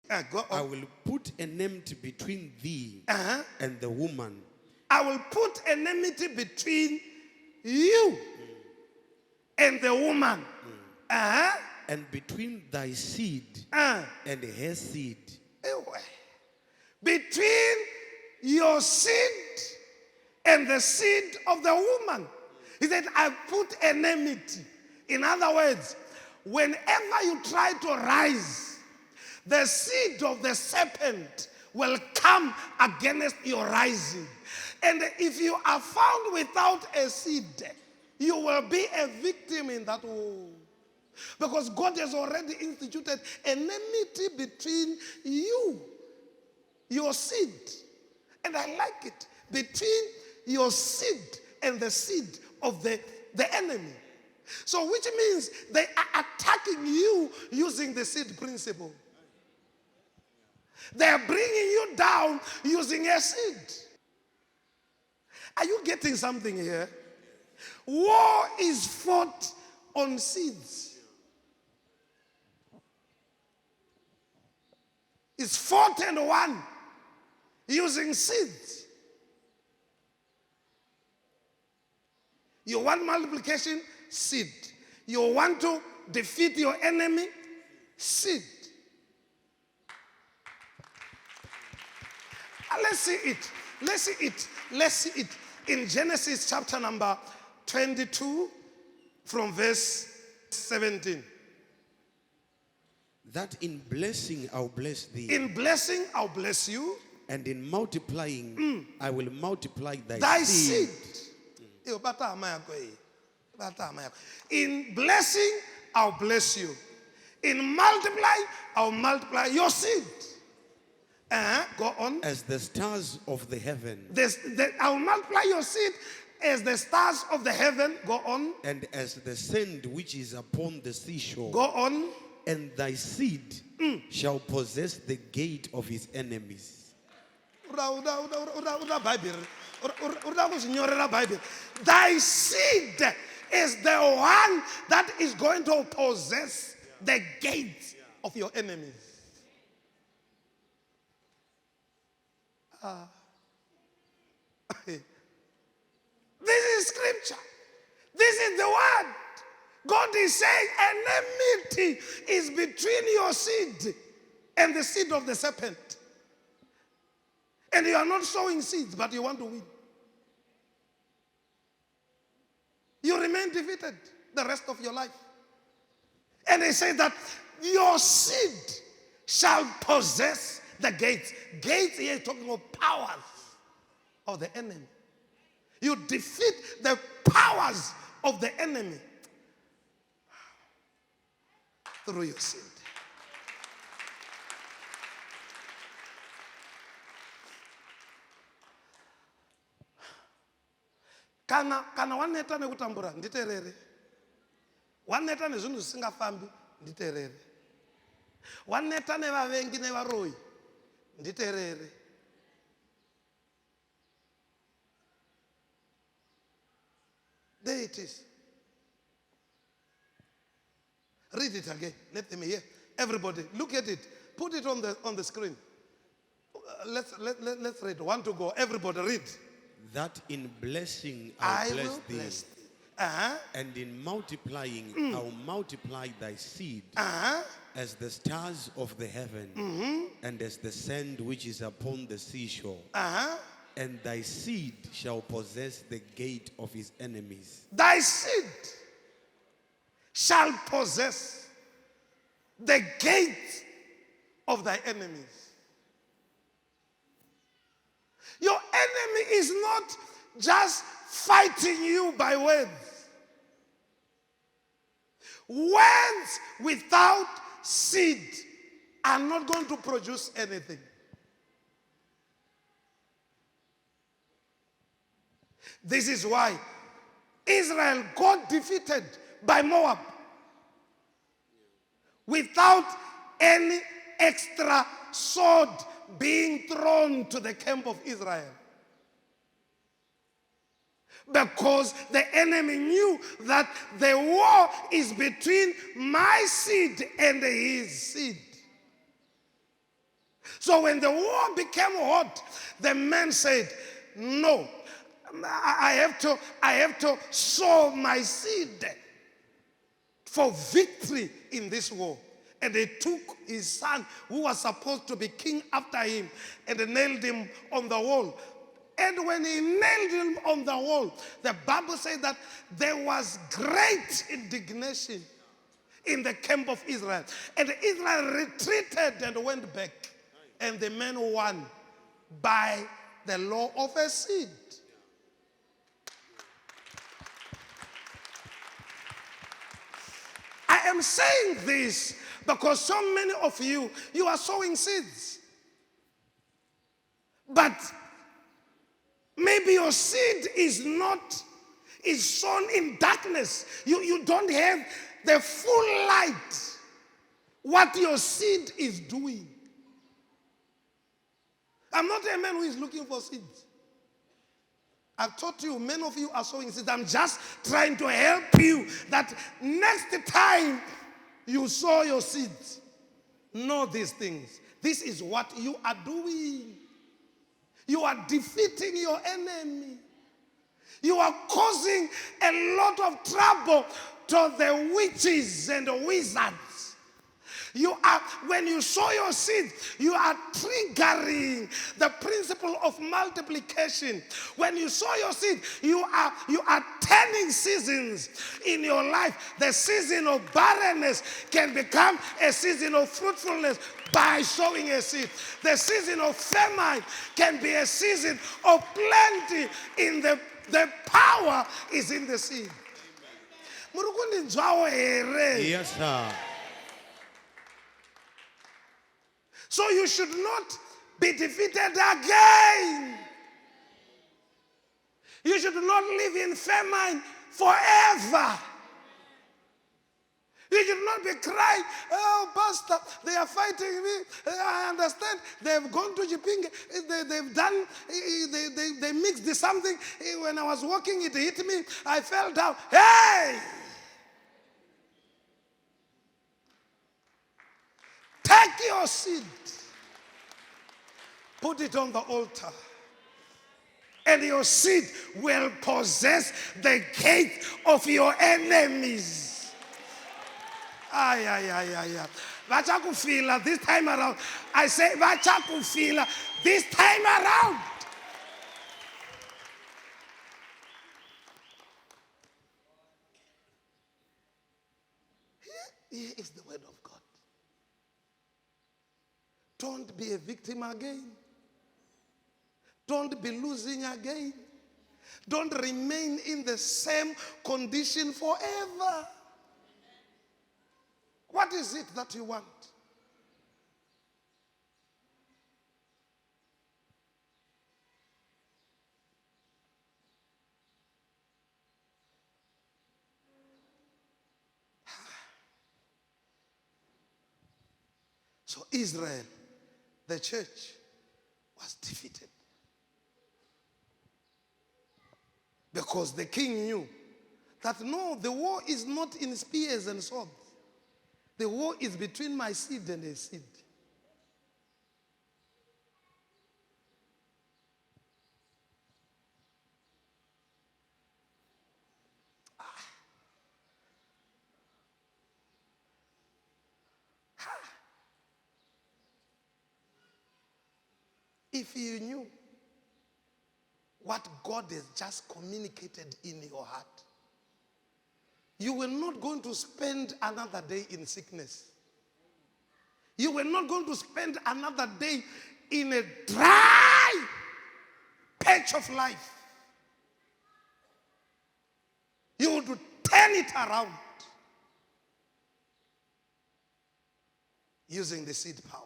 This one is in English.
Go I on. will put enmity between thee and the woman, I will put enmity between you and the woman. and between thy seed Uh, and her seed. Between your seed and the seed of the woman. He said, I put enmity. In other words, whenever you try to rise, the seed of the serpent will come against your rising. And if you are found without a seed, you will be a victim in that war. Because God has already instituted enmity between you, your seed. And I like it. Between your seed and the seed of the enemy. So which means they are attacking you using the seed principle. They are bringing you down using a seed. Are you getting something here? War is fought on seeds. It's fought and won using seeds. You want multiplication? Seed. You want to defeat your enemy? Seed. Let's see it. Let's see it. Let's see it. In Genesis chapter number 22 from verse 17. That in blessing I'll bless thee. In blessing I'll bless you. And in multiplying I will multiply Thy seed. In blessing I'll bless you. In multiplying I'll multiply your seed. Go on. As the stars of the heaven. I'll multiply your seed as the stars of the heaven. Go on. And as the sand which is upon the seashore. Go on. And thy seed shall possess the gate of his enemies. Thy seed is the one that is going to possess the gate of your enemies. This is scripture. This is the word. God is saying enmity is between your seed and the seed of the serpent. And you are not sowing seeds, but you want to win. You remain defeated the rest of your life. And he said that your seed shall possess the gates. Gates here is talking about powers of the enemy. You defeat the powers of the enemy through your seed. Kana waneta nekutambura nditerere. Waneta nezvinhu zvisingafambi nditerere. Waneta nevavengi nevaroyi nditerere. There it is. Read it again. Let them hear. Everybody, look at it. Put it on the screen. Let's read. One to go. Everybody, read. That in blessing I'll bless will thee. bless thee. And in multiplying I'll multiply thy seed as the stars of the heaven and as the sand which is upon the seashore. And thy seed shall possess the gate of his enemies. Thy seed shall possess the gate of thy enemies. Your enemy is not just fighting you by words. Words without seed are not going to produce anything. This is why Israel got defeated by Moab without any extra sword being thrown to the camp of Israel. Because the enemy knew that the war is between my seed and his seed. So when the war became hot, the man said, no, I have to sow my seed for victory in this war. And they took his son, who was supposed to be king after him, and they nailed him on the wall. And when he nailed him on the wall, the Bible says that there was great indignation in the camp of Israel. And Israel retreated and went back. And the men won by the law of a seed. I am saying this because so many of you are sowing seeds. But maybe your seed is sown in darkness. You don't have the full light what your seed is doing. I'm not a man who is looking for seeds. I've taught you, many of you are sowing seeds. I'm just trying to help you that next time you sow your seeds, know these things. This is what you are doing. You are defeating your enemy. You are causing a lot of trouble to the witches and the wizards. When you sow your seed, you are triggering the principle of multiplication. When you sow your seed, you are turning seasons in your life. The season of barrenness can become a season of fruitfulness by sowing a seed. The season of famine can be a season of plenty. The power is in the seed. Yes, sir. So you should not be defeated again. You should not live in famine forever. You should not be crying, oh, Pastor, they are fighting me. I understand. They've gone to Jipinge. They've done, they mixed something. When I was walking, it hit me. I fell down. Hey! Take your seed. Put it on the altar. And your seed will possess the gate of your enemies. Vacha kufila this time around. I say vacha kufila this time around. Here is the word of God. Don't be a victim again. Don't be losing again. Don't remain in the same condition forever. What is it that you want? So Israel, the church, was defeated. Because the king knew that no, the war is not in spears and swords. The war is between my seed and his seed. If you knew what God has just communicated in your heart, you were not going to spend another day in sickness. You were not going to spend another day in a dry patch of life. You would turn it around using the seed power.